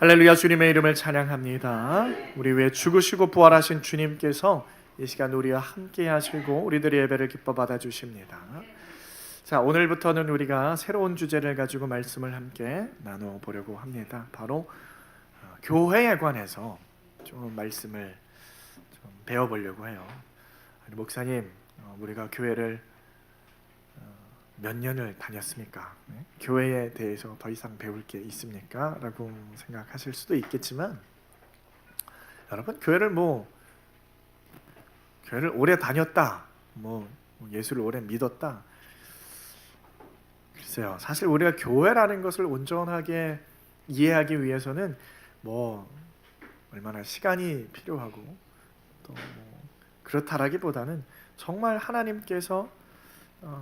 할렐루야. 주님의 이름을 찬양합니다. 우리 위해 죽으시고 부활하신 주님께서 이 시간 우리와 함께 하시고 우리들의 예배를 기뻐 받아주십니다. 자, 오늘부터는 우리가 새로운 주제를 가지고 말씀을 함께 나눠보려고 합니다. 바로 교회에 관해서 좀 말씀을 좀 배워보려고 해요. 목사님, 우리가 교회를 몇 년을 다녔습니까? 교회에 대해서 더 이상 배울 게 있습니까? 라고 생각하실 수도 있겠지만, 여러분, 교회를 오래 다녔다, 예수를 오래 믿었다, 글쎄요, 사실 우리가 교회라는 것을 온전하게 이해하기 위해서는 얼마나 시간이 필요하고 또 그렇다라기보다는 정말 하나님께서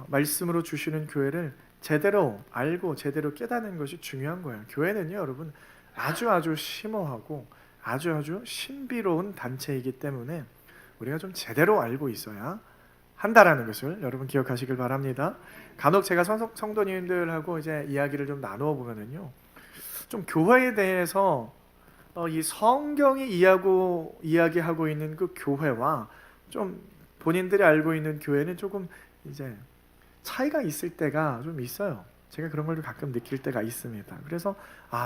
말씀으로 주시는 교회를 제대로 알고 제대로 깨닫는 것이 중요한 거예요. 교회는요, 여러분, 아주 심오하고 아주 신비로운 단체이기 때문에 우리가 좀 제대로 알고 있어야 한다라는 것을 여러분 기억하시길 바랍니다. 간혹 제가 성도님들하고 이제 이야기를 좀 나누어 보면은요, 좀 교회에 대해서 이 성경이 이야기하고 있는 그 교회와 좀 본인들이 알고 있는 교회는 조금 이제 차이가 있을 때가 좀 있어요. 제가 그런 걸 가끔 느낄 때가 있습니다. 그래서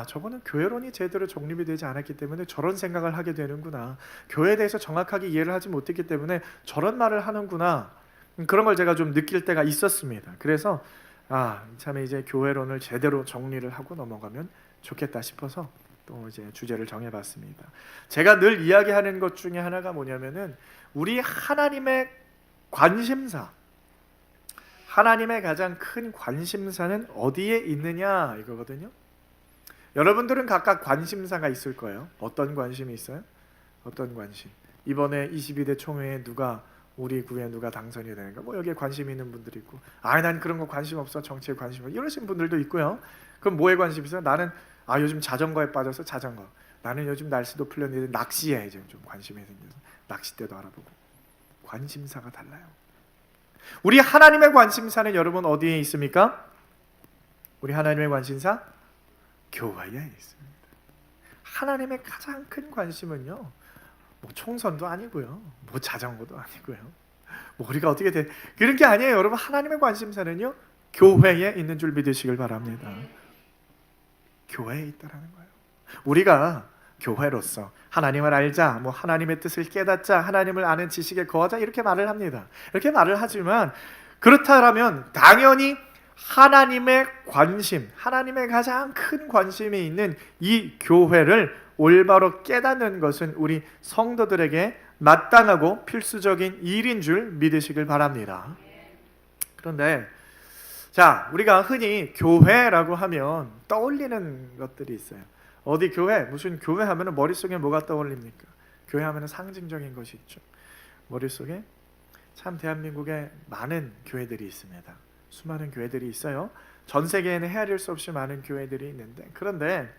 저거는 교회론이 제대로 정립이 되지 않았기 때문에 저런 생각을 하게 되는구나, 교회에 대해서 정확하게 이해를 하지 못했기 때문에 저런 말을 하는구나, 그런 걸 제가 좀 느낄 때가 있었습니다. 그래서 참 이제 교회론을 제대로 정리를 하고 넘어가면 좋겠다 싶어서 또 이제 주제를 정해봤습니다. 제가 늘 이야기하는 것 중에 하나가 뭐냐면은 우리 하나님의 관심사, 하나님의 가장 큰 관심사는 어디에 있느냐 이거거든요. 여러분들은 각각 관심사가 있을 거예요. 어떤 관심이 있어요? 어떤 관심? 이번에 22대 총회에 우리 구에 누가 당선이 되는가? 여기에 관심 있는 분들이 있고, 난 그런 거 관심 없어, 정치에 관심 없어, 이러신 분들도 있고요. 그럼 뭐에 관심 있어요? 나는 요즘 자전거에 빠져서 자전거, 나는 요즘 날씨도 풀렸는데 낚시에 이제 좀 관심이 생겨서 낚싯대도 알아보고. 관심사가 달라요. 우리 하나님의 관심사는 여러분 어디에 있습니까? 우리 하나님의 관심사? 교회에 있습니다. 하나님의 가장 큰 관심은요, 총선도 아니고요, 자전거도 아니고요, 우리가 어떻게 그런 게 아니에요. 여러분, 하나님의 관심사는요, 교회에 있는 줄 믿으시길 바랍니다. 교회에 있다라는 거예요. 우리가 교회로서 하나님을 알자, 하나님의 뜻을 깨닫자, 하나님을 아는 지식에 거하자, 이렇게 말을 합니다. 이렇게 말을 하지만 그렇다면 당연히 하나님의 관심, 하나님의 가장 큰 관심이 있는 이 교회를 올바로 깨닫는 것은 우리 성도들에게 마땅하고 필수적인 일인 줄 믿으시길 바랍니다. 그런데 우리가 흔히 교회라고 하면 떠올리는 것들이 있어요. 어디 교회, 무슨 교회 하면 머릿속에 뭐가 떠올립니까? 교회 하면 상징적인 것이 있죠. 머릿속에 참 대한민국에 많은 교회들이 있습니다. 수많은 교회들이 있어요. 전 세계에는 헤아릴 수 없이 많은 교회들이 있는데, 그런데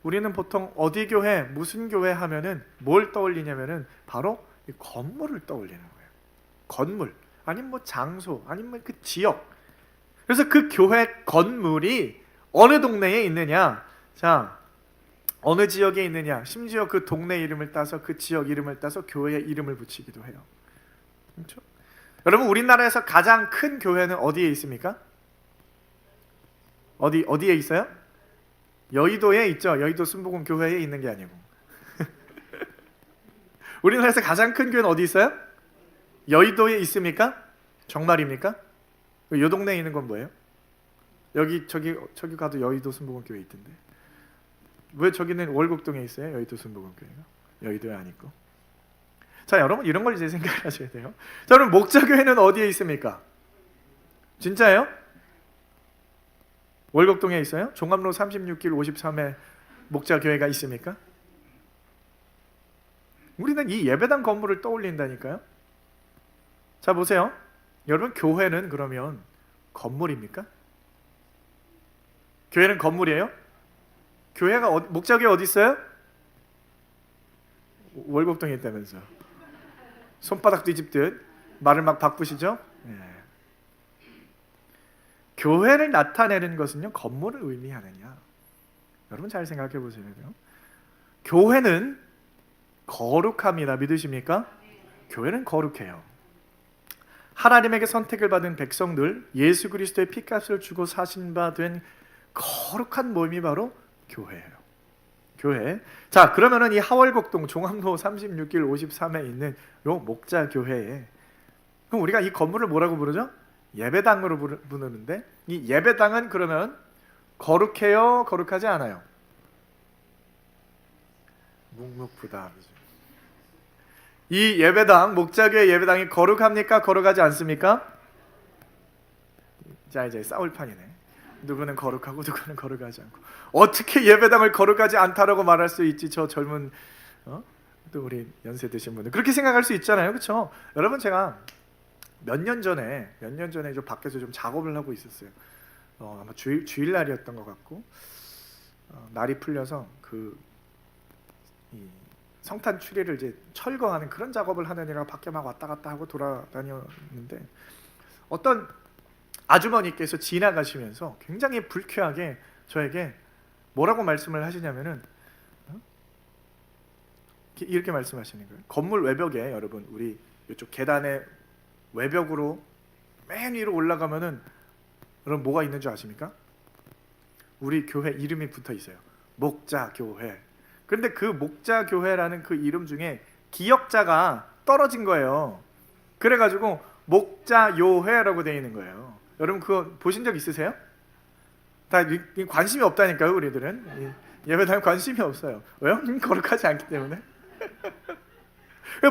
우리는 보통 어디 교회, 무슨 교회 하면은 뭘 떠올리냐면은 바로 이 건물을 떠올리는 거예요. 건물, 아니면 장소, 아니면 그 지역. 그래서 그 교회 건물이 어느 동네에 있느냐, 어느 지역에 있느냐, 심지어 그 동네 이름을 따서, 그 지역 이름을 따서 교회의 이름을 붙이기도 해요. 그렇죠? 여러분, 우리나라에서 가장 큰 교회는 어디에 있습니까? 어디에 있어요? 여의도에 있죠. 여의도 순복음 교회에 있는 게 아니고. 우리나라에서 가장 큰 교회는 어디 있어요? 여의도에 있습니까? 정말입니까? 이 동네에 있는 건 뭐예요? 저기 가도 여의도 순복음 교회 있던데. 왜 저기는 월곡동에 있어요? 여의도 순복음 교회가 여의도에 안 있고. 여러분, 이런 걸 이제 생각하셔야 돼요. 여러분, 목자교회는 어디에 있습니까? 진짜예요? 월곡동에 있어요? 종합로 36길 53에 목자교회가 있습니까? 우리는 이 예배당 건물을 떠올린다니까요. 보세요. 여러분, 교회는 그러면 건물입니까? 교회는 건물이에요? 목자교회 어디 있어요? 월곡동에 있다면서. 손바닥 뒤집듯 말을 막 바꾸시죠? 교회를 나타내는 것은요, 건물을 의미하느냐? 여러분 잘 생각해 보셔야 돼요. 교회는 거룩합니다. 믿으십니까? 교회는 거룩해요. 하나님에게 선택을 받은 백성들, 예수 그리스도의 피값을 주고 사신 바 된 거룩한 모임이 바로 교회예요. 교회. 자, 그러면은 이 하월곡동 종암로 36길 53에 있는 요 목자 교회에, 그럼 우리가 이 건물을 뭐라고 부르죠? 예배당으로 부르는데, 이 예배당은 그러면 거룩해요? 거룩하지 않아요? 묵묵부답. 이 예배당, 목자교회 예배당이 거룩합니까? 거룩하지 않습니까? 자, 이제 싸울 판이네. 누구는 거룩하고 누구는 거룩하지 않고. 어떻게 예배당을 거룩하지 않다라고 말할 수 있지? 저 젊은 또 우리 연세 드신 분들 그렇게 생각할 수 있잖아요, 그렇죠? 여러분, 제가 몇 년 전에 좀 밖에서 좀 작업을 하고 있었어요. 아마 주일날이었던 것 같고, 날이 풀려서 이 성탄 추리를 이제 철거하는 그런 작업을 하느니라 밖에 막 왔다 갔다 하고 돌아다녔는데, 어떤 아주머니께서 지나가시면서 굉장히 불쾌하게 저에게 뭐라고 말씀을 하시냐면은 이렇게 말씀하시는 거예요. 건물 외벽에, 여러분, 우리 이쪽 계단의 외벽으로 맨 위로 올라가면은 여러분 뭐가 있는 줄 아십니까? 우리 교회 이름이 붙어 있어요. 목자교회. 그런데 그 목자교회라는 그 이름 중에 기역자가 떨어진 거예요. 그래가지고 목자요회라고 되어 있는 거예요. 여러분 그거 보신 적 있으세요? 다 관심이 없다니까요. 우리들은 예배당에 관심이 없어요. 왜요? 거룩하지 않기 때문에.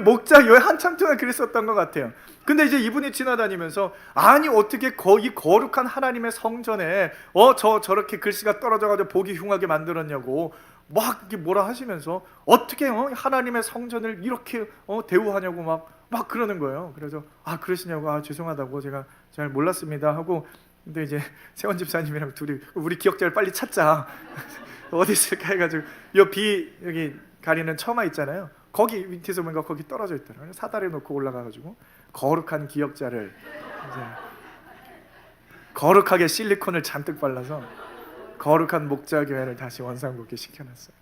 목자요회 한참 동안 그랬었던 것 같아요. 근데 이제 이분이 지나다니면서, 아니 어떻게 이 거룩한 하나님의 성전에 저렇게 글씨가 떨어져가지고 보기 흉하게 만들었냐고 막 이렇게 뭐라 하시면서, 어떻게 하나님의 성전을 이렇게 대우하냐고 막 그러는 거예요. 그래서 그러시냐고, 죄송하다고, 제가 잘 몰랐습니다 하고, 근데 이제 세원 집사님이랑 둘이 우리 기억자를 빨리 찾자 어디 있을까 해가지고 여기 가리는 처마 있잖아요. 거기 밑에서 뭔가 거기 떨어져 있더라고요. 사다리 놓고 올라가가지고 거룩한 기역자를 이제 거룩하게 실리콘을 잔뜩 발라서 거룩한 목자교회를 다시 원상복귀 시켜놨어요.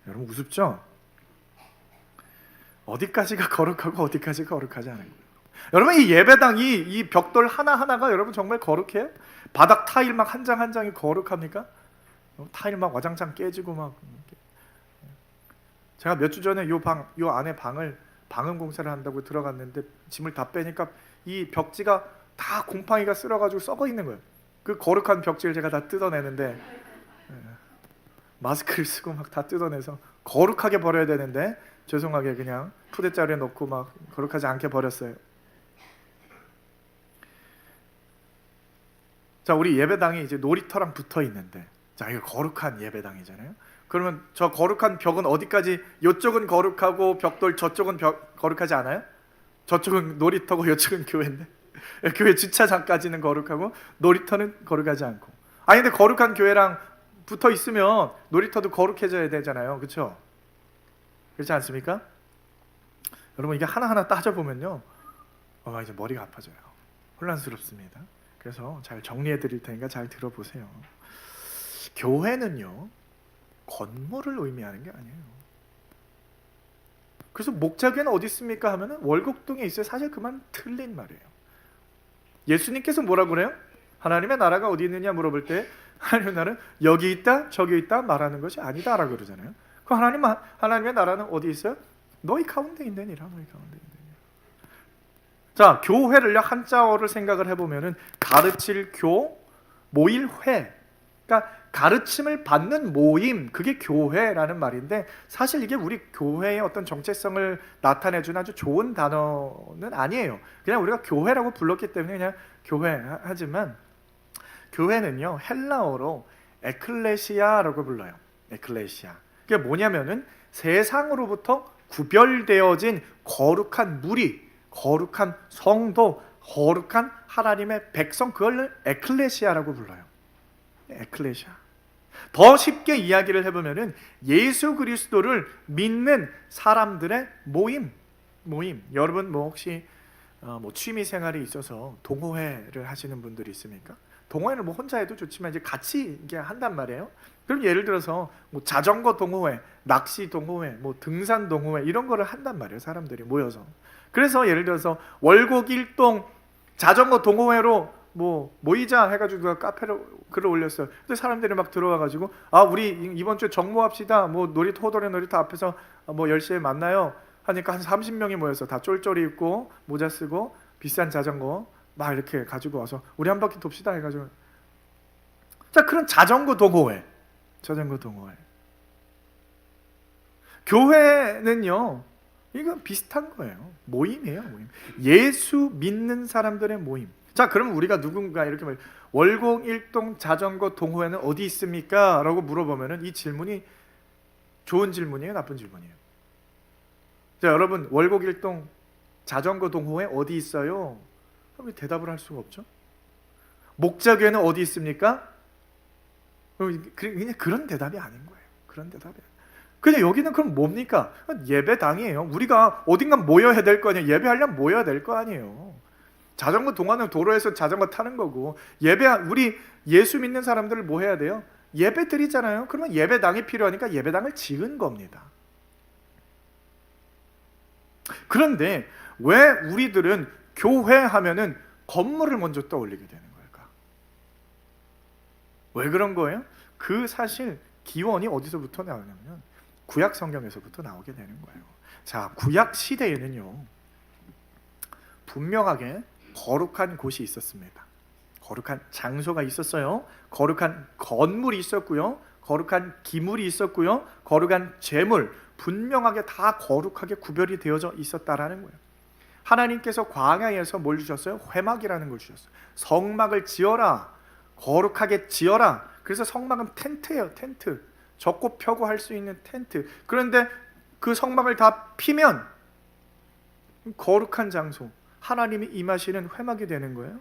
여러분 우습죠? 어디까지가 거룩하고 어디까지가 거룩하지 않은 거예요. 여러분 이 예배당 이 벽돌 하나하나가 여러분 정말 거룩해요? 바닥 타일 막 한 장 한 장이 거룩합니까? 타일 막 와장창 깨지고 막. 제가 몇 주 전에 요 안에 방음 공사를 한다고 들어갔는데 짐을 다 빼니까 이 벽지가 다 곰팡이가 쓸어가지고 썩어 있는 거예요. 그 거룩한 벽지를 제가 다 뜯어내는데, 마스크를 쓰고 막 다 뜯어내서 거룩하게 버려야 되는데 죄송하게 그냥 푸대자루에 넣고 막 거룩하지 않게 버렸어요. 자, 우리 예배당이 이제 놀이터랑 붙어 있는데, 자, 이거 거룩한 예배당이잖아요. 그러면 저 거룩한 벽은 어디까지, 이쪽은 거룩하고 벽돌 저쪽은 거룩하지 않아요? 저쪽은 놀이터고 이쪽은 교회인데 교회 주차장까지는 거룩하고 놀이터는 거룩하지 않고. 근데 거룩한 교회랑 붙어 있으면 놀이터도 거룩해져야 되잖아요, 그렇죠? 그렇지 않습니까? 여러분 이게 하나하나 따져보면요, 이제 머리가 아파져요. 혼란스럽습니다. 그래서 잘 정리해 드릴 테니까 잘 들어보세요. 교회는요 건물을 의미하는 게 아니에요. 그래서 목자교회는 어디 있습니까 하면은 월곡동에 있어요. 사실 그 말은 틀린 말이에요. 예수님께서 뭐라고 그래요? 하나님의 나라가 어디 있느냐 물어볼 때 하나님의 나라는 여기 있다 저기 있다 말하는 것이 아니다라고 그러잖아요. 그 하나님의 나라는 어디 있어요? 너희 가운데 있느니라. 너희 가운데 있느니라. 자, 교회를요 한자어를 생각을 해보면은 가르칠 모일 회, 그러니까 가르침을 받는 모임, 그게 교회라는 말인데, 사실 이게 우리 교회의 어떤 정체성을 나타내주는 아주 좋은 단어는 아니에요. 그냥 우리가 교회라고 불렀기 때문에 그냥 교회 하지만, 교회는요 헬라어로 에클레시아라고 불러요. 에클레시아. 그게 뭐냐면은 세상으로부터 구별되어진 거룩한 무리, 거룩한 성도, 거룩한 하나님의 백성, 그걸 에클레시아라고 불러요. 에클레시아. 더 쉽게 이야기를 해보면은 예수 그리스도를 믿는 사람들의 모임. 여러분 혹시 취미 생활이 있어서 동호회를 하시는 분들이 있습니까? 동호회는 혼자 해도 좋지만 이제 같이 이게 한단 말이에요. 그럼 예를 들어서 뭐 자전거 동호회, 낚시 동호회, 뭐 등산 동호회 이런 거를 한단 말이에요. 사람들이 모여서. 그래서 예를 들어서 월곡 일동 자전거 동호회로 뭐 모이자 해가지고 누가 카페로 글을 올렸어요. 근데 사람들이 막 들어와가지고 우리 이번 주에 정모합시다. 뭐 놀이터 호돌이 놀이터 앞에서 뭐 10시에 만나요. 하니까 한 30명이 모여서 다 쫄쫄이 입고 모자 쓰고 비싼 자전거 막 이렇게 가지고 와서 우리 한 바퀴 돕시다 해가지고. 자, 그런 자전거 동호회. 교회는요, 이건 비슷한 거예요. 모임이에요, 모임. 예수 믿는 사람들의 모임. 자, 그럼 우리가 누군가 이렇게 말, 월곡 일동 자전거 동호회는 어디 있습니까? 라고 물어보면은 이 질문이 좋은 질문이에요, 나쁜 질문이에요? 자, 여러분, 월곡 일동 자전거 동호회 어디 있어요? 그럼 대답을 할 수가 없죠. 목자교회는 어디 있습니까? 그냥 그런 대답이 아닌 거예요. 그런 대답이. 근데 여기는 그럼 뭡니까? 예배당이에요. 우리가 어딘가 모여야 될 거 아니에요. 예배하려면 모여야 될 거 아니에요. 자전거 동호회는 도로에서 자전거 타는 거고, 우리 예수 믿는 사람들을 뭐 해야 돼요? 예배 드리잖아요. 그러면 예배당이 필요하니까 예배당을 지은 겁니다. 그런데 왜 우리들은 교회 하면은 건물을 먼저 떠올리게 되는 걸까? 왜 그런 거예요? 그 사실 기원이 어디서부터 나오냐면 구약 성경에서부터 나오게 되는 거예요. 자, 구약 시대에는요, 분명하게 거룩한 곳이 있었습니다. 거룩한 장소가 있었어요. 거룩한 건물이 있었고요. 거룩한 기물이 있었고요. 거룩한 제물, 분명하게 다 거룩하게 구별이 되어져 있었다라는 거예요. 하나님께서 광야에서 뭘 주셨어요? 회막이라는 걸 주셨어요. 성막을 지어라. 거룩하게 지어라. 그래서 성막은 텐트예요. 텐트. 젖고 펴고 할 수 있는 텐트. 그런데 그 성막을 다 피면 거룩한 장소, 하나님이 임하시는 회막이 되는 거예요.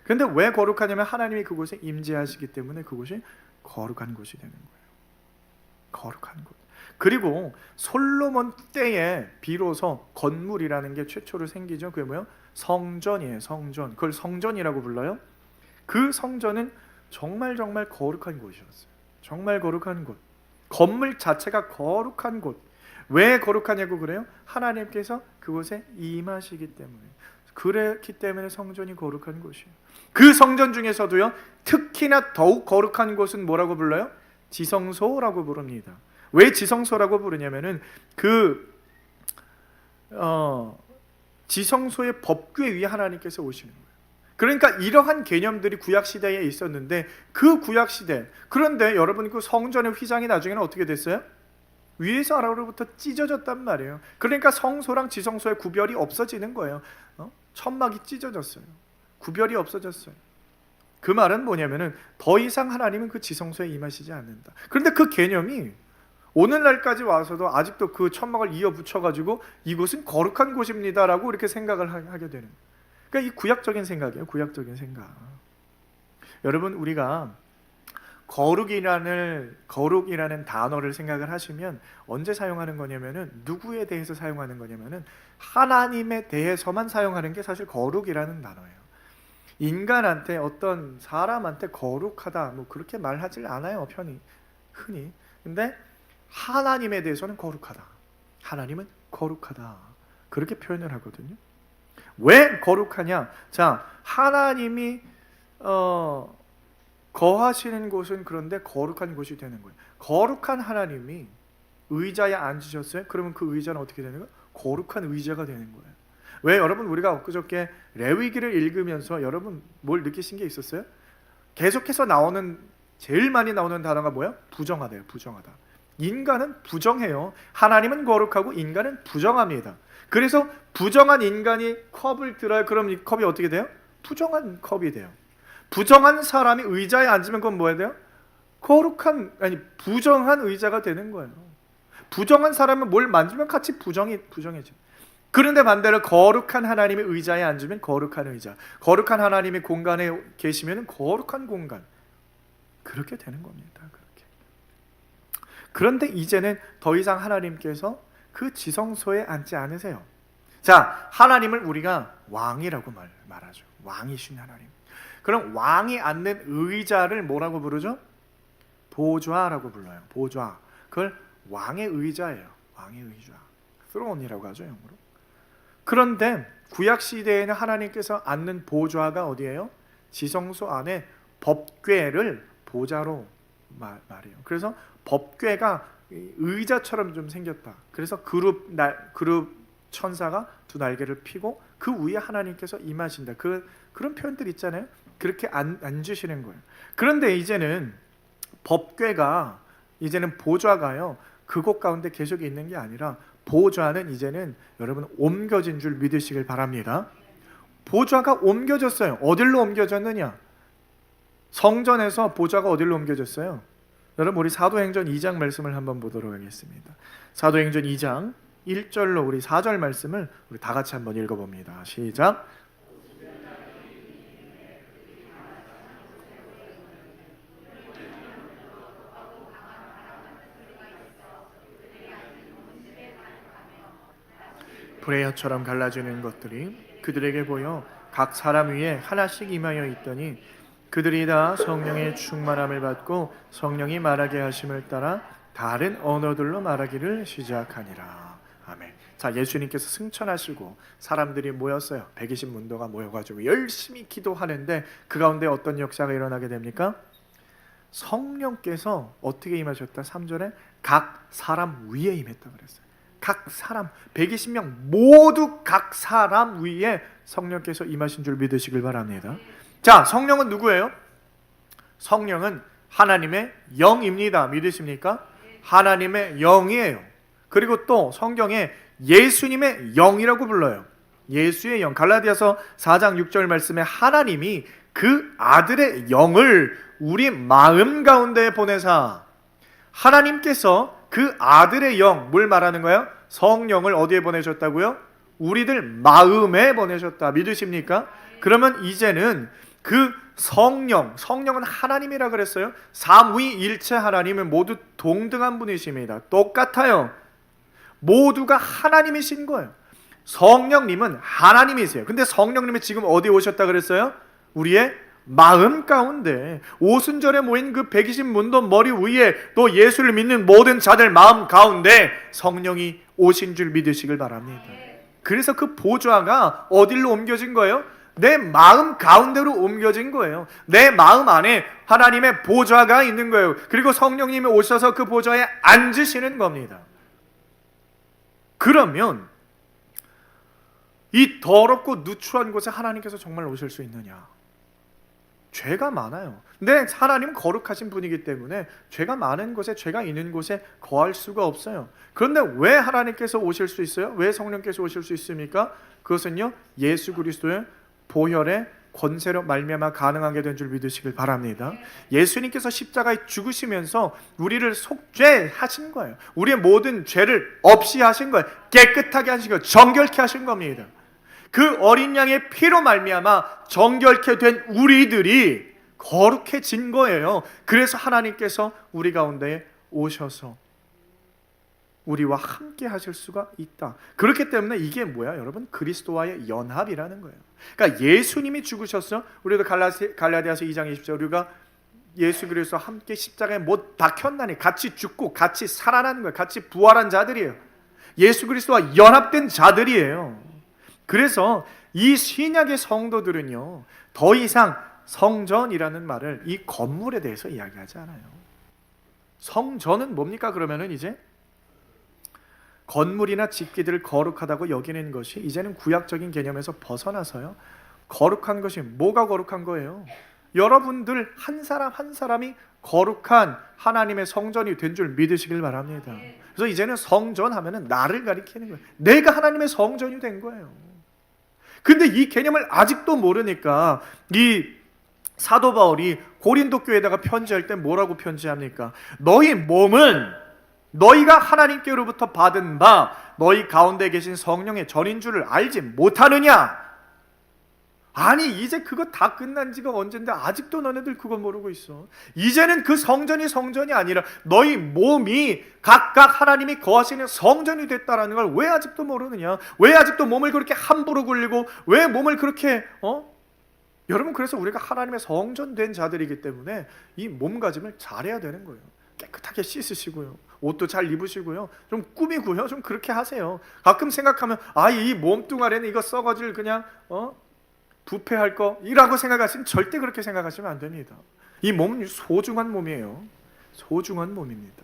그런데 왜 거룩하냐면 하나님이 그곳에 임재하시기 때문에 그곳이 거룩한 곳이 되는 거예요. 거룩한 곳. 그리고 솔로몬 때에 비로소 건물이라는 게 최초로 생기죠. 그게 뭐예요? 성전이에요. 성전. 그걸 성전이라고 불러요. 그 성전은 정말 거룩한 곳이었어요. 정말 거룩한 곳. 건물 자체가 거룩한 곳. 왜 거룩하냐고 그래요? 하나님께서 그곳에 임하시기 때문에. 그렇기 때문에 성전이 거룩한 곳이에요. 그 성전 중에서도요, 특히나 더욱 거룩한 곳은 뭐라고 불러요? 지성소라고 부릅니다. 왜 지성소라고 부르냐면은 지성소의 법궤 위에 하나님께서 오시는 거예요. 그러니까 이러한 개념들이 구약 시대에 있었는데, 그 구약 시대, 그런데 여러분 그 성전의 휘장이 나중에는 어떻게 됐어요? 위에서 아래로부터 찢어졌단 말이에요. 그러니까 성소랑 지성소의 구별이 없어지는 거예요. 천막이 찢어졌어요. 구별이 없어졌어요. 그 말은 뭐냐면은 더 이상 하나님은 그 지성소에 임하시지 않는다. 그런데 그 개념이 오늘날까지 와서도 아직도 그 천막을 이어 붙여가지고 이곳은 거룩한 곳입니다라고 이렇게 생각을 하게 되는. 그러니까 이 구약적인 생각이에요. 구약적인 생각. 여러분, 우리가 거룩이라는 단어를 생각을 하시면 언제 사용하는 거냐면은, 누구에 대해서 사용하는 거냐면은 하나님에 대해서만 사용하는 게 사실 거룩이라는 단어예요. 인간한테, 어떤 사람한테 거룩하다 뭐 그렇게 말하질 않아요, 흔히. 근데 하나님에 대해서는 거룩하다. 하나님은 거룩하다. 그렇게 표현을 하거든요. 왜 거룩하냐? 자, 하나님이 거하시는 곳은 그런데 거룩한 곳이 되는 거예요. 거룩한 하나님이 의자에 앉으셨어요? 그러면 그 의자는 어떻게 되는 거예요? 거룩한 의자가 되는 거예요. 왜? 여러분, 우리가 엊그저께 레위기를 읽으면서 여러분 뭘 느끼신 게 있었어요? 계속해서 제일 많이 나오는 단어가 뭐야? 부정하다예요. 부정하다. 인간은 부정해요. 하나님은 거룩하고 인간은 부정합니다. 그래서 부정한 인간이 컵을 들어요. 그럼 이 컵이 어떻게 돼요? 부정한 컵이 돼요. 부정한 사람이 의자에 앉으면 그건 뭐 해야 돼요? 부정한 의자가 되는 거예요. 부정한 사람은 뭘 만지면 같이 부정해져. 그런데 반대로 거룩한 하나님의 의자에 앉으면 거룩한 의자, 거룩한 하나님의 공간에 계시면 거룩한 공간. 그렇게 되는 겁니다. 그렇게. 그런데 이제는 더 이상 하나님께서 그 지성소에 앉지 않으세요. 자, 하나님을 우리가 왕이라고 말하죠. 왕이신 하나님. 그럼 왕이 앉는 의자를 뭐라고 부르죠? 보좌라고 불러요. 보좌. 그걸 왕의 의자예요. 왕의 의자. 스론이라고 하죠, 영어로. 그런데 구약 시대에는 하나님께서 앉는 보좌가 어디예요? 지성소 안에 법궤를 보좌로 말해요. 그래서 법궤가 의자처럼 좀 생겼다. 그래서 그룹 천사가 두 날개를 펴고 그 위에 하나님께서 임하신다. 그런 표현들 있잖아요. 그렇게 앉으시는 거예요. 그런데 이제는 법궤가, 이제는 보좌가요, 그곳 가운데 계속 있는 게 아니라 보좌는 이제는 여러분 옮겨진 줄 믿으시길 바랍니다. 보좌가 옮겨졌어요. 어디로 옮겨졌느냐? 성전에서 보좌가 어디로 옮겨졌어요? 여러분, 우리 사도행전 2장 말씀을 한번 보도록 하겠습니다. 사도행전 2장 1절로 우리 4절 말씀을 우리 다 같이 한번 읽어봅니다. 시작. 불의 혀처럼 갈라지는 것들이 그들에게 보여 각 사람 위에 하나씩 임하여 있더니 그들이 다 성령의 충만함을 받고 성령이 말하게 하심을 따라 다른 언어들로 말하기를 시작하니라. 아멘. 자, 예수님께서 승천하시고 사람들이 모였어요. 120문도가 모여가지고 열심히 기도하는데 그 가운데 어떤 역사가 일어나게 됩니까? 성령께서 어떻게 임하셨다? 3절에 각 사람 위에 임했다 그랬어요. 각 사람, 120명 모두 각 사람 위에 성령께서 임하신 줄 믿으시길 바랍니다. 자, 성령은 누구예요? 성령은 하나님의 영입니다. 믿으십니까? 하나님의 영이에요. 그리고 또 성경에 예수님의 영이라고 불러요. 예수의 영. 갈라디아서 4장 6절 말씀에 하나님이 그 아들의 영을 우리 마음 가운데 보내사, 하나님께서 그 아들의 영, 뭘 말하는 거예요? 성령을 어디에 보내셨다고요? 우리들 마음에 보내셨다. 믿으십니까? 그러면 이제는 그 성령은 하나님이라 그랬어요. 삼위일체 하나님은 모두 동등한 분이십니다. 똑같아요. 모두가 하나님이신 거예요. 성령님은 하나님이세요. 근데 성령님이 지금 어디에 오셨다 그랬어요? 우리의 마음 가운데, 오순절에 모인 그 120문도 머리 위에 또 예수를 믿는 모든 자들 마음 가운데 성령이 오신 줄 믿으시길 바랍니다. 그래서 그 보좌가 어디로 옮겨진 거예요? 내 마음 가운데로 옮겨진 거예요. 내 마음 안에 하나님의 보좌가 있는 거예요. 그리고 성령님이 오셔서 그 보좌에 앉으시는 겁니다. 그러면 이 더럽고 누추한 곳에 하나님께서 정말 오실 수 있느냐? 죄가 많아요. 근데 하나님은 거룩하신 분이기 때문에 죄가 많은 곳에, 죄가 있는 곳에 거할 수가 없어요. 그런데 왜 하나님께서 오실 수 있어요? 왜 성령께서 오실 수 있습니까? 그것은요, 예수 그리스도의 보혈의 권세로 말미암아 가능하게 된 줄 믿으시길 바랍니다. 예수님께서 십자가에 죽으시면서 우리를 속죄하신 거예요. 우리의 모든 죄를 없이 하신 거예요. 깨끗하게 하신 거예요. 정결케 하신 겁니다. 그 어린 양의 피로 말미암아 정결케 된 우리들이 거룩해진 거예요. 그래서 하나님께서 우리 가운데 오셔서 우리와 함께 하실 수가 있다. 그렇기 때문에 이게 뭐야? 여러분, 그리스도와의 연합이라는 거예요. 그러니까 예수님이 죽으셨어. 우리도 갈라디아서 2장 20절 우리가 예수 그리스도와 함께 십자가에 못 박혔나니 같이 죽고 같이 살아난 거예요. 같이 부활한 자들이에요. 예수 그리스도와 연합된 자들이에요. 그래서 이 신약의 성도들은요, 더 이상 성전이라는 말을 이 건물에 대해서 이야기하지 않아요. 성전은 뭡니까? 그러면은 이제 건물이나 집기들을 거룩하다고 여기는 것이 이제는 구약적인 개념에서 벗어나서요, 거룩한 것이 뭐가 거룩한 거예요? 여러분들 한 사람 한 사람이 거룩한 하나님의 성전이 된 줄 믿으시길 바랍니다. 그래서 이제는 성전 하면은 나를 가리키는 거예요. 내가 하나님의 성전이 된 거예요. 근데 이 개념을 아직도 모르니까 이 사도 바울이 고린도 교회에다가 편지할 때 뭐라고 편지합니까? 너희 몸은 너희가 하나님께로부터 받은 바 너희 가운데 계신 성령의 전인 줄을 알지 못하느냐? 아니, 이제 그거 다 끝난 지가 언젠데 아직도 너네들 그거 모르고 있어. 이제는 그 성전이 성전이 아니라 너희 몸이 각각 하나님이 거하시는 성전이 됐다라는 걸 왜 아직도 모르느냐? 왜 아직도 몸을 그렇게 함부로 굴리고 왜 몸을 그렇게 여러분, 그래서 우리가 하나님의 성전된 자들이기 때문에 이 몸가짐을 잘해야 되는 거예요. 깨끗하게 씻으시고요, 옷도 잘 입으시고요, 좀 꾸미고요, 좀 그렇게 하세요. 가끔 생각하면 이 몸뚱아리는 이거 썩어질 그냥 부패할 거이라고 생각하시면 절대 그렇게 생각하시면 안 됩니다. 이 몸은 소중한 몸이에요. 소중한 몸입니다.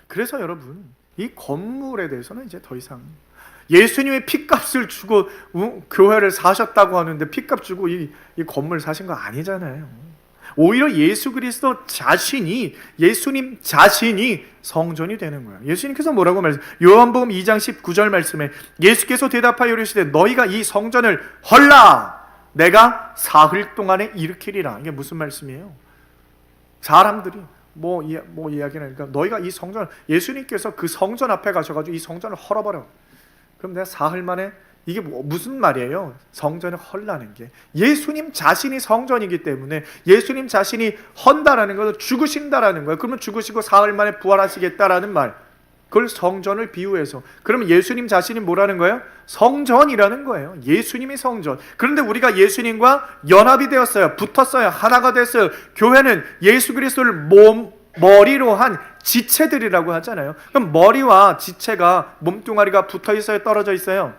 그래서 여러분, 이 건물에 대해서는 이제 더 이상 예수님의 피값을 주고 교회를 사셨다고 하는데 피값 주고 이 건물 사신 거 아니잖아요. 오히려 예수 그리스도 자신이, 예수님 자신이 성전이 되는 거예요. 예수님께서 뭐라고 말씀하세요? 요한복음 2장 19절 말씀에 예수께서 대답하여 이르시되 너희가 이 성전을 헐라 내가 사흘 동안에 일으키리라. 이게 무슨 말씀이에요? 사람들이 이야기를 하니까 너희가 이 성전을, 예수님께서 그 성전 앞에 가셔가지고 이 성전을 헐어버려. 그럼 내가 사흘 만에, 이게 무슨 말이에요? 성전을 헐라는 게 예수님 자신이 성전이기 때문에 예수님 자신이 헌다라는 것은 죽으신다라는 거예요. 그러면 죽으시고 사흘 만에 부활하시겠다라는 말, 그걸 성전을 비유해서, 그러면 예수님 자신이 뭐라는 거예요? 성전이라는 거예요. 예수님이 성전. 그런데 우리가 예수님과 연합이 되었어요. 붙었어요. 하나가 됐어요. 교회는 예수 그리스도를 머리로 한 지체들이라고 하잖아요. 그럼 머리와 지체가, 몸뚱아리가 붙어 있어요, 떨어져 있어요?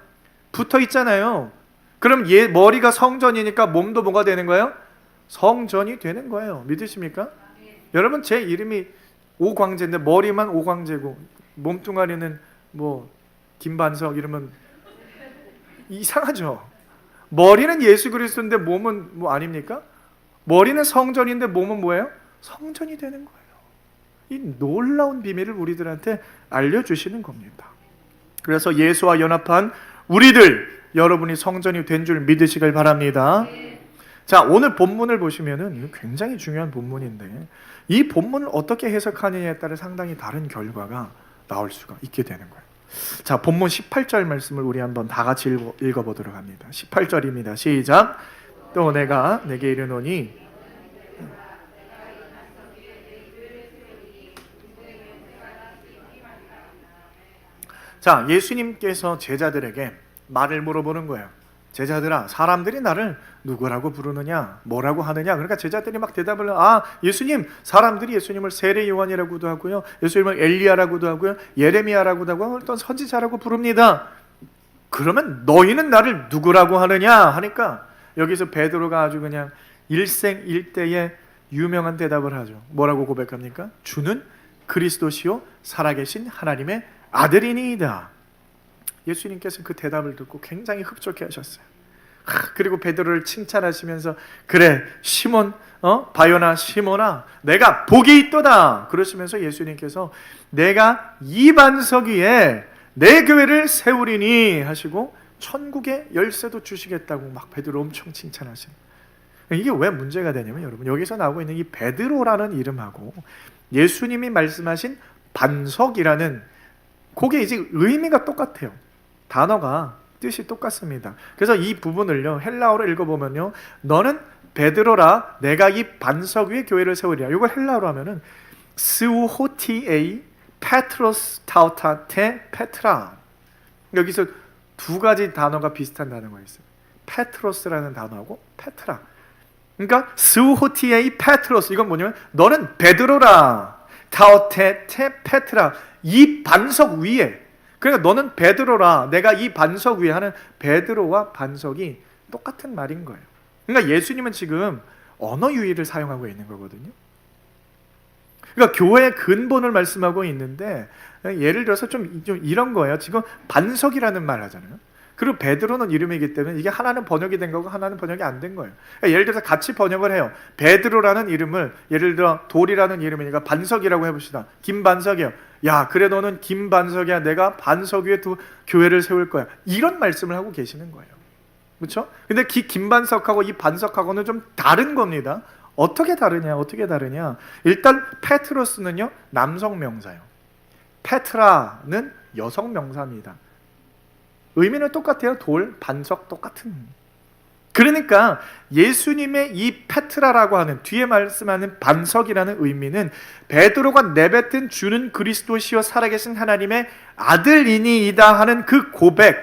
붙어 있잖아요. 그럼 머리가 성전이니까 몸도 뭐가 되는 거예요? 성전이 되는 거예요. 믿으십니까? 여러분, 제 이름이 오광재인데 머리만 오광재고 몸뚱아리는 김반석 이러면 이상하죠. 머리는 예수 그리스도인데 몸은 아닙니까? 머리는 성전인데 몸은 뭐예요? 성전이 되는 거예요. 이 놀라운 비밀을 우리들한테 알려주시는 겁니다. 그래서 예수와 연합한 우리들, 여러분이 성전이 된 줄 믿으시길 바랍니다. 자, 오늘 본문을 보시면은 굉장히 중요한 본문인데 이 본문을 어떻게 해석하느냐에 따라 상당히 다른 결과가 나올 수가 있게 되는 거예요. 자, 본문 18절 말씀을 우리 한번 다 같이 읽어보도록 합니다. 18절입니다. 시작. 또 내가 내게 이르노니 자, 예수님께서 제자들에게 말을 물어보는 거예요. 제자들아, 사람들이 나를 누구라고 부르느냐, 뭐라고 하느냐. 그러니까 제자들이 막 대답을 예수님, 사람들이 예수님을 세례 요한이라고도 하고요, 예수님을 엘리야라고도 하고요, 예레미야라고도 하고 어떤 선지자라고 부릅니다. 그러면 너희는 나를 누구라고 하느냐 하니까 여기서 베드로가 아주 그냥 일생일대의 유명한 대답을 하죠. 뭐라고 고백합니까? 주는 그리스도시요 살아계신 하나님의 아들이니이다. 예수님께서 그 대답을 듣고 굉장히 흡족해 하셨어요. 그리고 베드로를 칭찬하시면서 그래 시몬, 바요나 시몬아, 내가 복이 있도다 그러시면서 예수님께서 내가 이 반석 위에 내 교회를 세우리니 하시고 천국의 열쇠도 주시겠다고 막 베드로 엄청 칭찬하시는. 이게 왜 문제가 되냐면 여러분, 여기서 나오고 있는 이 베드로라는 이름하고 예수님이 말씀하신 반석이라는, 그게 이제 의미가 똑같아요. 단어가 뜻이 똑같습니다. 그래서 이 부분을요, 헬라어로 읽어보면요, 너는 베드로라 내가 이 반석 위에 교회를 세우리라. 이걸 헬라어로 하면은 스우호티에이 페트로스 타우타테 페트라. 여기서 두 가지 단어가 비슷한 단어가 있어요. 페트로스라는 단어하고 페트라. 그러니까 스우호티에이 페트로스, 이건 뭐냐면 너는 베드로라 타우테테 페트라, 이 반석 위에. 그러니까 너는 베드로라 내가 이 반석 위에 하는 베드로와 반석이 똑같은 말인 거예요. 그러니까 예수님은 지금 언어 유희를 사용하고 있는 거거든요. 그러니까 교회의 근본을 말씀하고 있는데, 예를 들어서 좀 이런 거예요. 지금 반석이라는 말 하잖아요. 그리고 베드로는 이름이기 때문에 이게 하나는 번역이 된 거고 하나는 번역이 안 된 거예요. 그러니까 예를 들어서 같이 번역을 해요. 베드로라는 이름을 예를 들어 돌이라는 이름이니까 반석이라고 해봅시다. 김반석이요. 야, 그래 너는 김반석이야. 내가 반석 위에 두 교회를 세울 거야. 이런 말씀을 하고 계시는 거예요. 그렇죠? 근데 김반석하고 이 반석하고는 좀 다른 겁니다. 어떻게 다르냐? 일단 페트로스는요, 남성 명사예요. 페트라는 여성 명사입니다. 의미는 똑같아요. 돌, 반석 똑같은. 그러니까 예수님의 이 페트라라고 하는, 뒤에 말씀하는 반석이라는 의미는 베드로가 내뱉은 주는 그리스도시요 살아계신 하나님의 아들이니이다 하는 그 고백,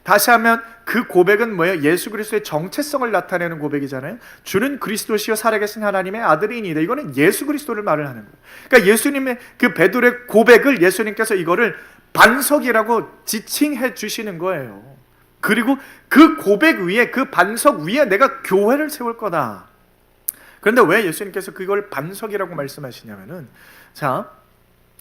다시 하면 그 고백은 뭐예요? 예수 그리스도의 정체성을 나타내는 고백이잖아요. 주는 그리스도시요 살아계신 하나님의 아들이니이다. 이거는 예수 그리스도를 말을 하는 거예요. 그러니까 예수님의 그 베드로의 고백을 예수님께서 이거를 반석이라고 지칭해 주시는 거예요. 그리고 그 고백 위에, 그 반석 위에 내가 교회를 세울 거다. 그런데 왜 예수님께서 그걸 반석이라고 말씀하시냐면은, 자,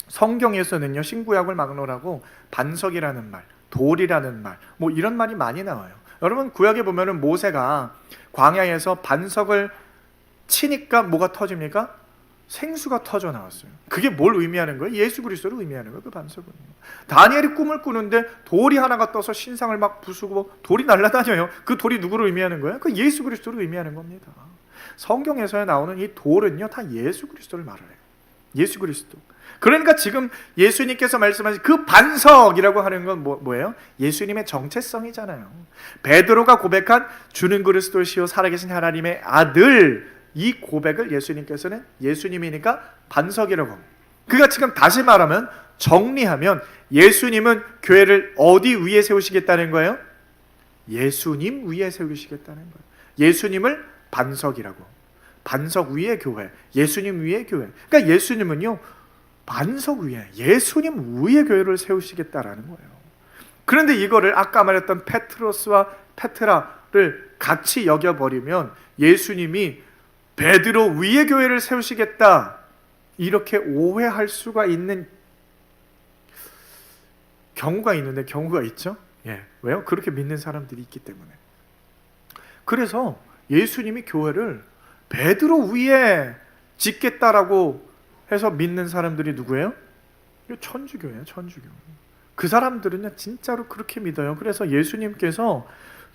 성경에서는요, 신구약을 막론하고 반석이라는 말, 돌이라는 말, 뭐 이런 말이 많이 나와요. 여러분, 구약에 보면은 모세가 광야에서 반석을 치니까 뭐가 터집니까? 생수가 터져 나왔어요. 그게 뭘 의미하는 거예요? 예수 그리스도를 의미하는 거예요. 그 반석은. 다니엘이 꿈을 꾸는데 돌이 하나가 떠서 신상을 막 부수고 돌이 날아다녀요. 그 돌이 누구를 의미하는 거예요? 그 예수 그리스도를 의미하는 겁니다. 성경에서 나오는 이 돌은요, 다 예수 그리스도를 말을 해요. 예수 그리스도. 그러니까 지금 예수님께서 말씀하신 그 반석이라고 하는 건 뭐예요? 예수님의 정체성이잖아요. 베드로가 고백한 주는 그리스도시요 살아계신 하나님의 아들, 이 고백을 예수님께서는 예수님이니까 반석이라고 합니다. 그러니까 지금 다시 말하면, 정리하면 예수님은 교회를 어디 위에 세우시겠다는 거예요? 예수님 위에 세우시겠다는 거예요. 예수님을 반석이라고. 반석 위에 교회, 예수님 위에 교회. 그러니까 예수님은요, 반석 위에, 예수님 위에 교회를 세우시겠다라는 거예요. 그런데 이거를 아까 말했던 페트로스와 페트라를 같이 여겨버리면 예수님이 베드로 위에 교회를 세우시겠다, 이렇게 오해할 수가 있는 경우가 있는데, 경우가 있죠? 왜요? 그렇게 믿는 사람들이 있기 때문에. 그래서 예수님이 교회를 베드로 위에 짓겠다라고 해서 믿는 사람들이 누구예요? 천주교예요. 천주교. 그 사람들은요, 진짜로 그렇게 믿어요. 그래서 예수님께서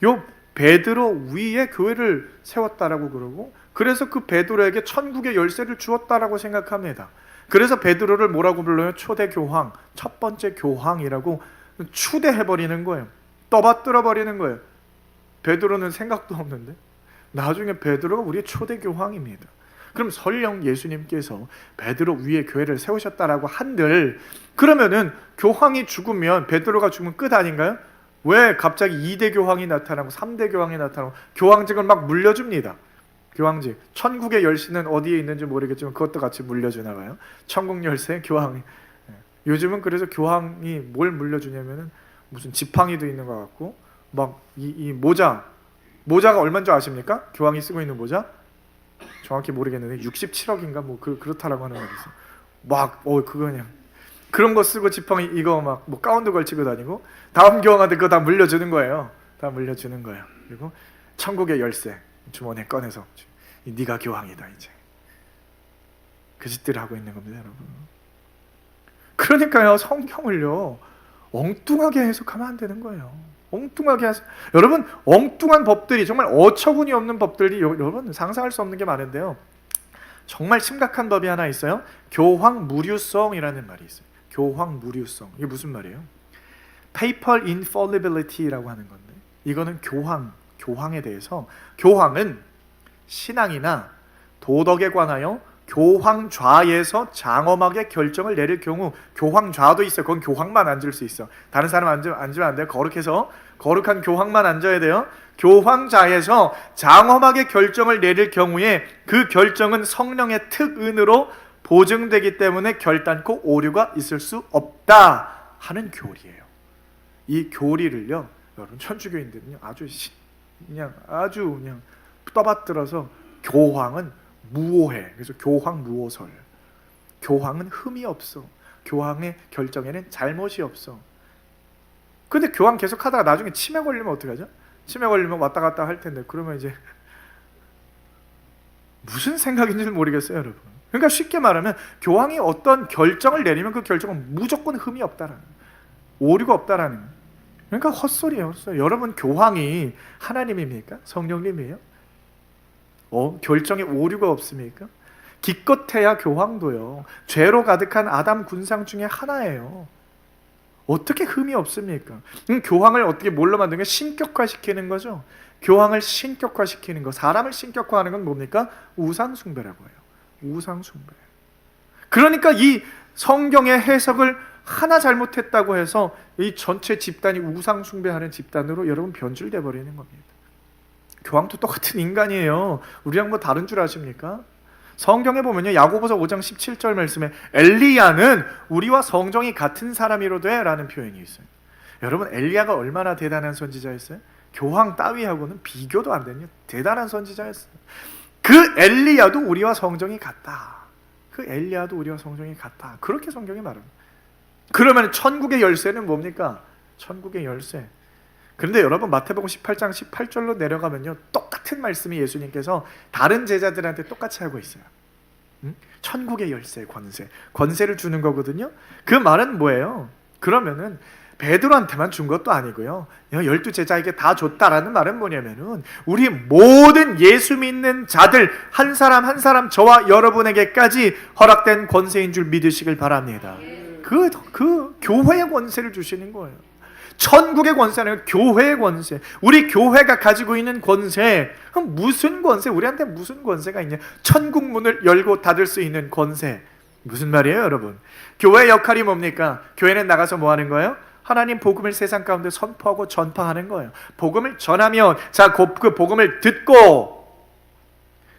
요 베드로 위에 교회를 세웠다라고 그러고, 그래서 그 베드로에게 천국의 열쇠를 주었다라고 생각합니다. 그래서 베드로를 뭐라고 불러요? 초대 교황, 첫 번째 교황이라고 추대해버리는 거예요. 떠받들어 버리는 거예요. 베드로는 생각도 없는데 나중에 베드로가 우리의 초대 교황입니다. 그럼 설령 예수님께서 베드로 위에 교회를 세우셨다라고 한들, 그러면은 교황이 죽으면, 베드로가 죽으면 끝 아닌가요? 왜 갑자기 2대 교황이 나타나고 3대 교황이 나타나고 교황직을 막 물려줍니다. 교황직. 천국의 열쇠는 어디에 있는지 모르겠지만 그것도 같이 물려주나 봐요. 천국 열쇠, 교황이. 요즘은 그래서 교황이 뭘 물려주냐면은 무슨 지팡이도 있는 것 같고, 막 이 모자가 얼마인 줄 아십니까? 교황이 쓰고 있는 모자? 정확히 모르겠는데 67억인가 뭐 그렇다라고 하는 말이 있어요. 막 그거 그냥 그런 거 쓰고 지팡이 이거 막 뭐 가운도 걸치고 다니고, 다음 교황한테 그거 다 물려주는 거예요. 다 물려주는 거예요. 그리고 천국의 열쇠 주머니에 꺼내서, 네가 교황이다 이제. 그 짓들을 하고 있는 겁니다, 여러분. 그러니까요, 성경을요 엉뚱하게 해석하면 안 되는 거예요. 엉뚱하게 여러분, 엉뚱한 법들이, 정말 어처구니 없는 법들이 여러분 상상할 수 없는 게 많은데요, 정말 심각한 법이 하나 있어요. 교황무류성이라는 말이 있어요. 교황무류성. 이게 무슨 말이에요? Papal infallibility라고 하는 건데, 이거는 교황에 대해서, 교황은 신앙이나 도덕에 관하여 교황좌에서 장엄하게 결정을 내릴 경우, 교황좌도 있어요. 그건 교황만 앉을 수 있어. 다른 사람 앉으면 안 돼요. 거룩해서 거룩한 교황만 앉아야 돼요. 교황좌에서 장엄하게 결정을 내릴 경우에 그 결정은 성령의 특은으로 보증되기 때문에 결단코 오류가 있을 수 없다 하는 교리예요. 이 교리를요, 여러분 천주교인들은요 아주 그냥 떠받들어서 교황은 무오해. 그래서 교황무오설. 교황은 흠이 없어. 교황의 결정에는 잘못이 없어. 근데 교황 계속 하다가 나중에 치매 걸리면 어떡하죠? 치매 걸리면 왔다 갔다 할 텐데, 그러면 이제 무슨 생각인지는 모르겠어요, 여러분. 그러니까 쉽게 말하면 교황이 어떤 결정을 내리면 그 결정은 무조건 흠이 없다라는, 오류가 없다라는. 그러니까 헛소리예요, 헛소리. 여러분, 교황이 하나님입니까? 성령님이에요? 결정에 오류가 없습니까? 기껏해야 교황도요, 죄로 가득한 아담 군상 중에 하나예요. 어떻게 흠이 없습니까? 교황을 어떻게 뭘로 만드는 게 신격화시키는 거죠. 교황을 신격화시키는 거, 사람을 신격화하는 건 뭡니까? 우상숭배라고 해요. 우상숭배. 그러니까 이 성경의 해석을 하나 잘못했다고 해서 이 전체 집단이 우상 숭배하는 집단으로 여러분 변질돼 버리는 겁니다. 교황도 똑같은 인간이에요. 우리랑 뭐 다른 줄 아십니까? 성경에 보면요, 야고보서 5장 17절 말씀에 엘리야는 우리와 성정이 같은 사람이로되 라는 표현이 있어요. 여러분, 엘리야가 얼마나 대단한 선지자였어요? 교황 따위하고는 비교도 안 되는 대단한 선지자였어요. 그 엘리야도 우리와 성정이 같다. 그 엘리야도 우리와 성정이 같다. 그렇게 성경이 말합니다. 그러면 천국의 열쇠는 뭡니까? 천국의 열쇠. 그런데 여러분, 마태복음 18장 18절로 내려가면요, 똑같은 말씀이 예수님께서 다른 제자들한테 똑같이 하고 있어요. 천국의 열쇠, 권세를 주는 거거든요. 그 말은 뭐예요? 그러면은 베드로한테만 준 것도 아니고요, 12제자에게 다 줬다라는 말은 뭐냐면은 우리 모든 예수 믿는 자들 한 사람 한 사람, 저와 여러분에게까지 허락된 권세인 줄 믿으시길 바랍니다. 그 교회의 권세를 주시는 거예요. 천국의 권세는 교회의 권세. 우리 교회가 가지고 있는 권세. 무슨 권세? 우리한테 무슨 권세가 있냐? 천국 문을 열고 닫을 수 있는 권세. 무슨 말이에요, 여러분? 교회의 역할이 뭡니까? 교회는 나가서 뭐 하는 거예요? 하나님 복음을 세상 가운데 선포하고 전파하는 거예요. 복음을 전하면, 자, 그 복음을 듣고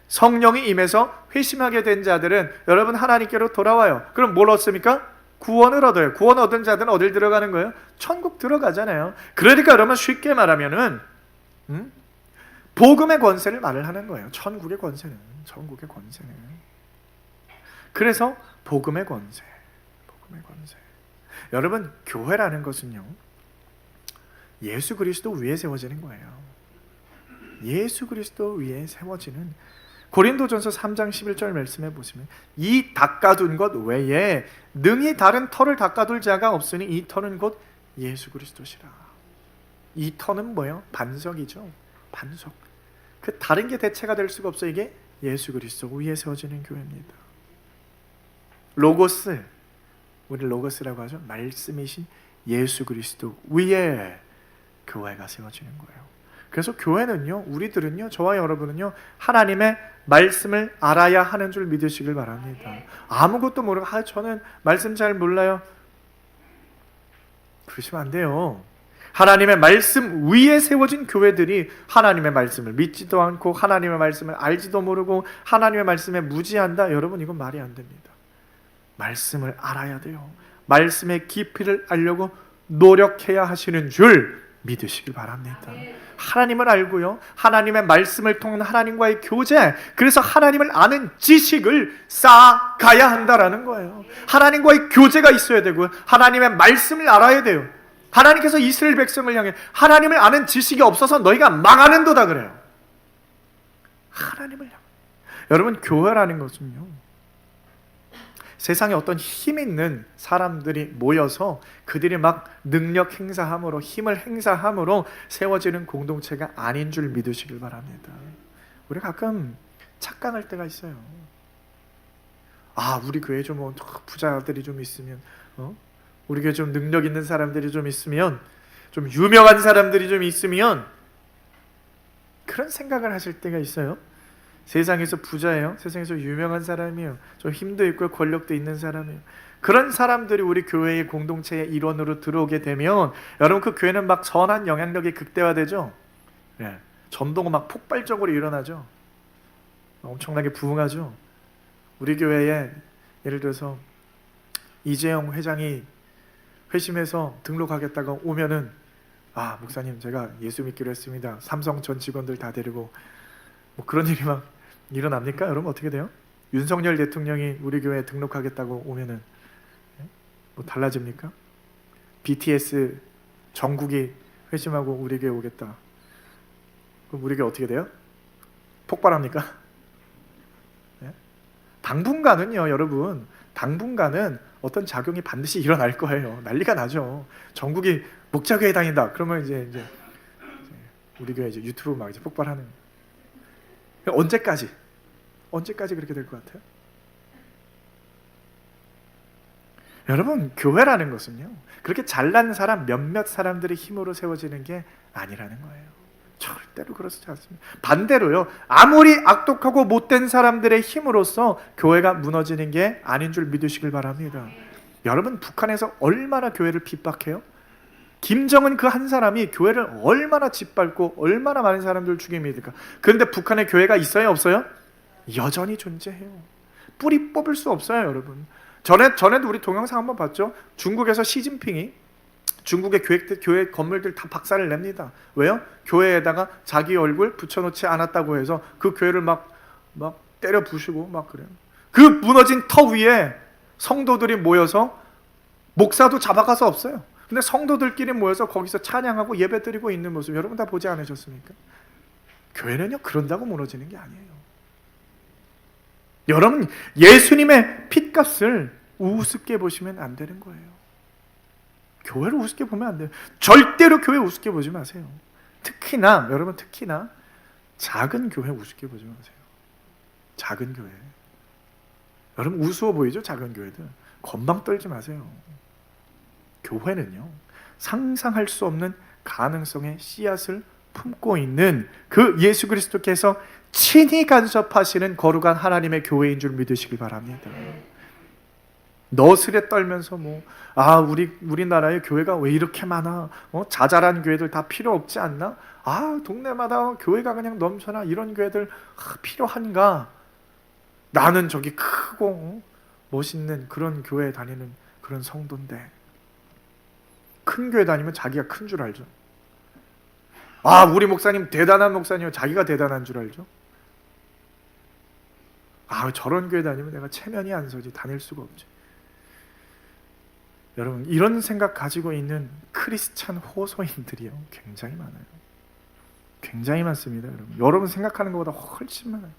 성령이 임해서 회심하게 된 자들은 여러분 하나님께로 돌아와요. 그럼 뭘 얻습니까? 구원을 얻어요. 구원 얻은 자들은 어딜 들어가는 거예요? 천국 들어가잖아요. 그러니까 여러분, 쉽게 말하면은 복음의 권세를 말을 하는 거예요. 천국의 권세는. 그래서 복음의 권세. 여러분, 교회라는 것은요, 예수 그리스도 위에 세워지는 거예요. 예수 그리스도 위에 세워지는, 고린도전서 3장 11절 말씀해 보시면, 이 닦아둔 것 외에 능히 다른 터를 닦아둘 자가 없으니 이 터는 곧 예수 그리스도시라. 이 터는 뭐예요? 반석이죠. 반석. 그 다른 게 대체가 될 수가 없어요. 이게 예수 그리스도 위에 세워지는 교회입니다. 로고스, 우리 로고스라고 하죠. 말씀이신 예수 그리스도 위에 교회가 세워지는 거예요. 그래서 교회는요, 우리들은요, 저와 여러분은요, 하나님의 말씀을 알아야 하는 줄 믿으시길 바랍니다. 아무것도 모르고 저는 말씀 잘 몰라요, 그러시면 안 돼요. 하나님의 말씀 위에 세워진 교회들이 하나님의 말씀을 믿지도 않고 하나님의 말씀을 알지도 모르고 하나님의 말씀에 무지한다? 여러분, 이건 말이 안 됩니다. 말씀을 알아야 돼요. 말씀의 깊이를 알려고 노력해야 하시는 줄 믿으시길 바랍니다. 하나님을 알고요, 하나님의 말씀을 통한 하나님과의 교제, 그래서 하나님을 아는 지식을 쌓아가야 한다라는 거예요. 하나님과의 교제가 있어야 되고요, 하나님의 말씀을 알아야 돼요. 하나님께서 이스라엘 백성을 향해 하나님을 아는 지식이 없어서 너희가 망하는도다 그래요. 하나님을 향해. 여러분, 교회라는 것은요, 세상에 어떤 힘 있는 사람들이 모여서 그들이 막 능력 행사함으로, 힘을 행사함으로 세워지는 공동체가 아닌 줄 믿으시길 바랍니다. 우리 가끔 착각할 때가 있어요. 우리 교회에 좀 부자들이 좀 있으면, 우리 교회에 좀 능력 있는 사람들이 좀 있으면, 좀 유명한 사람들이 좀 있으면, 그런 생각을 하실 때가 있어요. 세상에서 부자예요. 세상에서 유명한 사람이에요. 좀 힘도 있고 권력도 있는 사람이에요. 그런 사람들이 우리 교회의 공동체의 일원으로 들어오게 되면 여러분, 그 교회는 막 선한 영향력이 극대화되죠. 전도가 막 폭발적으로 일어나죠. 엄청나게 부흥하죠. 우리 교회에 예를 들어서 이재영 회장이 회심해서 등록하겠다고 오면은, 목사님, 제가 예수 믿기로 했습니다. 삼성 전 직원들 다 데리고, 뭐 그런 일이 막 일어납니까? 여러분, 어떻게 돼요? 윤석열 대통령이 우리 교회에 등록하겠다고 오면은 뭐 달라집니까? BTS 정국이 회심하고 우리 교회 오겠다, 그럼 우리 교회 어떻게 돼요? 폭발합니까? 당분간은요, 여러분, 당분간은 어떤 작용이 반드시 일어날 거예요. 난리가 나죠. 정국이 목자교회 다닌다 그러면 이제 우리 교회 이제 유튜브 막 이제 폭발하는. 언제까지 그렇게 될 것 같아요? 여러분, 교회라는 것은요, 그렇게 잘난 사람 몇몇 사람들의 힘으로 세워지는 게 아니라는 거예요. 절대로 그렇지 않습니다. 반대로요, 아무리 악독하고 못된 사람들의 힘으로써 교회가 무너지는 게 아닌 줄 믿으시길 바랍니다. 여러분, 북한에서 얼마나 교회를 핍박해요? 김정은 그 한 사람이 교회를 얼마나 짓밟고 얼마나 많은 사람들을 죽입니까? 그런데 북한에 교회가 있어요, 없어요? 여전히 존재해요. 뿌리 뽑을 수 없어요, 여러분. 전에도 우리 동영상 한번 봤죠? 중국에서 시진핑이 중국의 교회 건물들 다 박살을 냅니다. 왜요? 교회에다가 자기 얼굴 붙여놓지 않았다고 해서 그 교회를 막 때려 부수고 막 그래요. 그 무너진 터 위에 성도들이 모여서, 목사도 잡아가서 없어요. 근데 성도들끼리 모여서 거기서 찬양하고 예배드리고 있는 모습 여러분 다 보지 않으셨습니까? 교회는요, 그런다고 무너지는 게 아니에요. 여러분, 예수님의 핏값을 우습게 보시면 안 되는 거예요. 교회를 우습게 보면 안 돼요. 절대로 교회 우습게 보지 마세요. 특히나 여러분, 특히나 작은 교회 우습게 보지 마세요. 작은 교회. 여러분, 우스워 보이죠? 작은 교회들. 건방 떨지 마세요. 교회는요, 상상할 수 없는 가능성의 씨앗을 품고 있는 그 예수 그리스도께서 친히 간섭하시는 거룩한 하나님의 교회인 줄 믿으시기 바랍니다. 너스레 떨면서 우리나라에 교회가 왜 이렇게 많아? 자잘한 교회들 다 필요 없지 않나? 동네마다 교회가 그냥 넘쳐나. 이런 교회들 필요한가? 나는 저기 크고 멋있는 그런 교회에 다니는 그런 성도인데, 큰 교회 다니면 자기가 큰 줄 알죠. 우리 목사님 대단한 목사님이요, 자기가 대단한 줄 알죠. 저런 교회 다니면 내가 체면이 안 서지, 다닐 수가 없지. 여러분, 이런 생각 가지고 있는 크리스찬 호소인들이요, 굉장히 많아요. 굉장히 많습니다. 여러분 생각하는 것보다 훨씬 많아요.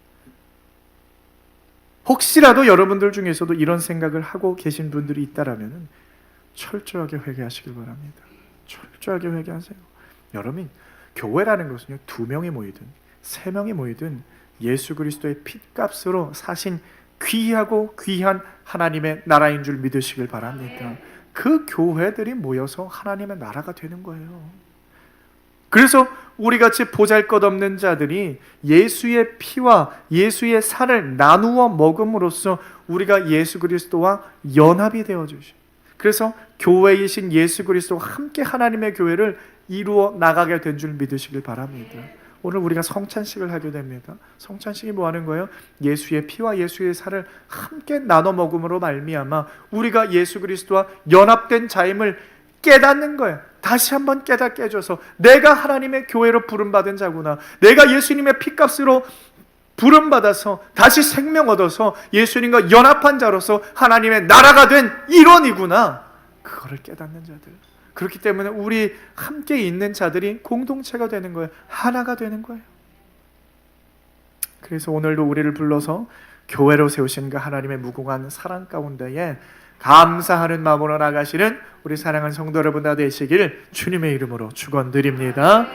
혹시라도 여러분들 중에서도 이런 생각을 하고 계신 분들이 있다라면 철저하게 회개하시길 바랍니다. 철저하게 회개하세요. 여러분, 교회라는 것은요, 2명이 모이든 3명이 모이든 예수 그리스도의 핏값으로 사신 귀하고 귀한 하나님의 나라인 줄 믿으시길 바랍니다. 그 교회들이 모여서 하나님의 나라가 되는 거예요. 그래서 우리같이 보잘것없는 자들이 예수의 피와 예수의 살을 나누어 먹음으로써 우리가 예수 그리스도와 연합이 되어주시. 그래서 교회이신 예수 그리스도와 함께 하나님의 교회를 이루어 나가게 된 줄 믿으시길 바랍니다. 오늘 우리가 성찬식을 하게 됩니다. 성찬식이 뭐 하는 거예요? 예수의 피와 예수의 살을 함께 나눠 먹음으로 말미암아 우리가 예수 그리스도와 연합된 자임을 깨닫는 거예요. 다시 한번 깨닫게 해줘서 내가 하나님의 교회로 부름받은 자구나, 내가 예수님의 피값으로 부름받아서 다시 생명 얻어서 예수님과 연합한 자로서 하나님의 나라가 된 일원이구나, 그거를 깨닫는 자들. 그렇기 때문에 우리 함께 있는 자들이 공동체가 되는 거예요. 하나가 되는 거예요. 그래서 오늘도 우리를 불러서 교회로 세우신 그 하나님의 무궁한 사랑 가운데에 감사하는 마음으로 나가시는 우리 사랑하는 성도 여러분 다 되시길 주님의 이름으로 축원드립니다.